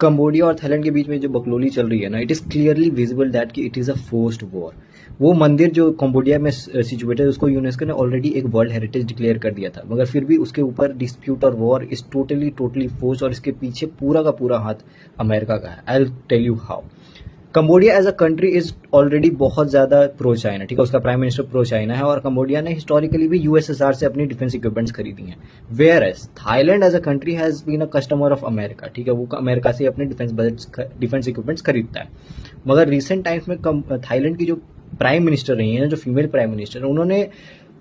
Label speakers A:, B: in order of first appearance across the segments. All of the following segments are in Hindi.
A: कंबोडिया और थाईलैंड के बीच में जो बकलोली चल रही है ना, it is clearly visible that कि it is a forced war. वो मंदिर जो कंबोडिया में सिचुएटेड है, उसको यूनेस्को ने ऑलरेडी एक वर्ल्ड हेरिटेज डिक्लेयर कर दिया था, मगर फिर भी उसके ऊपर डिस्प्यूट और वॉर इज टोटली फोर्स्ड, और इसके पीछे पूरा का पूरा हाथ अमेरिका का है। I will tell you how. Cambodia as a country is already बहुत ज्यादा प्रो चाइना, ठीक है, उसका प्राइम मिनिस्टर प्रो चाइना है, और कंबोडिया ने हिस्टोरिकली भी यूएसएसआर से अपनी डिफेंस इक्विपमेंट्स खरीदी हैं। Whereas Thailand as a country has been a customer of America, ठीक है, वो अमेरिका से अपने डिफेंस इक्विपमेंट्स खरीदता है। मगर रिसेंट टाइम्स में थाईलैंड की जो प्राइम मिनिस्टर रही है, जो फीमेल प्राइम मिनिस्टर, उन्होंने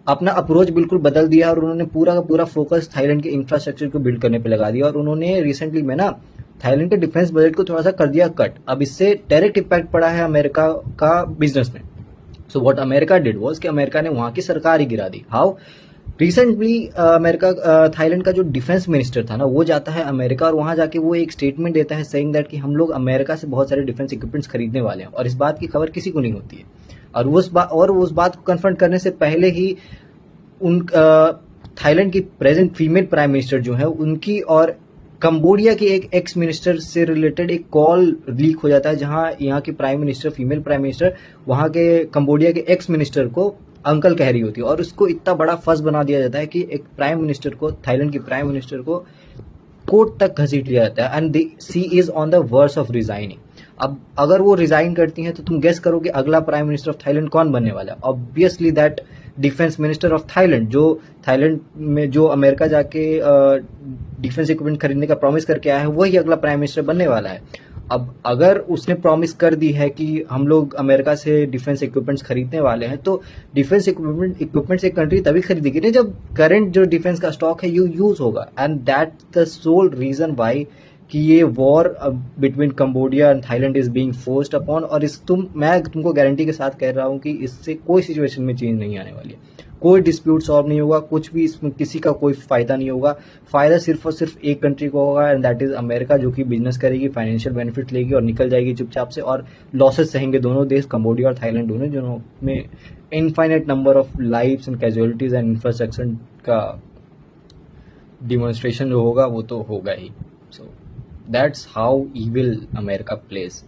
A: अपना अप्रोच बिल्कुल बदल दिया और उन्होंने पूरा का पूरा फोकस थाईलैंड के इंफ्रास्ट्रक्चर को बिल्ड करने पे लगा दिया, और उन्होंने रिसेंटली में ना थाईलैंड के डिफेंस बजट को थोड़ा सा कर दिया कट। अब इससे डायरेक्ट इम्पैक्ट पड़ा है अमेरिका का बिजनेस में। So what America did was कि अमेरिका ने वहां की सरकार ही गिरा दी। हाउ? रिसेंटली अमेरिका थाईलैंड का जो डिफेंस मिनिस्टर था ना, वो जाता है अमेरिका, और वहां जाके वो एक स्टेटमेंट देता है सेइंग दैट कि हम लोग अमेरिका से बहुत सारे डिफेंस इक्विपमेंट्स खरीदने वाले हैं, और इस बात की खबर किसी को नहीं होती है। और उस बात को कन्फ्रंट करने से पहले ही उन थाईलैंड की प्रेजेंट फीमेल प्राइम मिनिस्टर जो है उनकी और कंबोडिया की एक एक्स मिनिस्टर से रिलेटेड एक कॉल लीक हो जाता है, जहां यहाँ की prime minister, female prime minister, वहां के कंबोडिया के एक्स मिनिस्टर को अंकल कह रही होती है, और उसको इतना बड़ा फस बना दिया जाता है कि एक प्राइम मिनिस्टर को, थाईलैंड की प्राइम मिनिस्टर को कोर्ट तक घसीट लिया जाता है, and she is on the verse of resigning. अब अगर वो रिजाइन करती हैं तो तुम गेस करो कि अगला प्राइम मिनिस्टर ऑफ थाईलैंड कौन बनने वाला है? Obviously that defence minister of Thailand, जो थाईलैंड में जो अमेरिका जाके डिफेंस इक्विपमेंट खरीदने का प्रॉमिस करके आया है, वही अगला प्राइम मिनिस्टर बनने वाला है। अब अगर उसने प्रॉमिस कर दी है कि हम लोग अमेरिका से डिफेंस इक्विपमेंट्स खरीदने वाले हैं, तो डिफेंस इक्विपमेंट्स एक कंट्री तभी खरीदेगी ना जब करंट जो डिफेंस का स्टॉक है यूज होगा। And that the sole reason why कि ये war between Cambodia and Thailand is being forced upon. और मैं तुमको गारंटी के साथ कह रहा हूँ कि इससे कोई सिचुएशन में चेंज नहीं आने वाली है, कोई डिस्प्यूट सॉल्व नहीं होगा, कुछ भी इसमें किसी का कोई फायदा नहीं होगा। फायदा सिर्फ और सिर्फ एक कंट्री को होगा, एंड दैट इज अमेरिका, जो कि बिजनेस करेगी, फाइनेंशियल बेनिफिट लेगी और निकल जाएगी चुपचाप से, और लॉसेस सहेंगे दोनों देश, कंबोडिया और थाईलैंड दोनों, जिनमें infinite number of lives and casualties and infrastructure का डिमॉन्स्ट्रेशन जो होगा वो तो होगा ही। So that's how evil America place.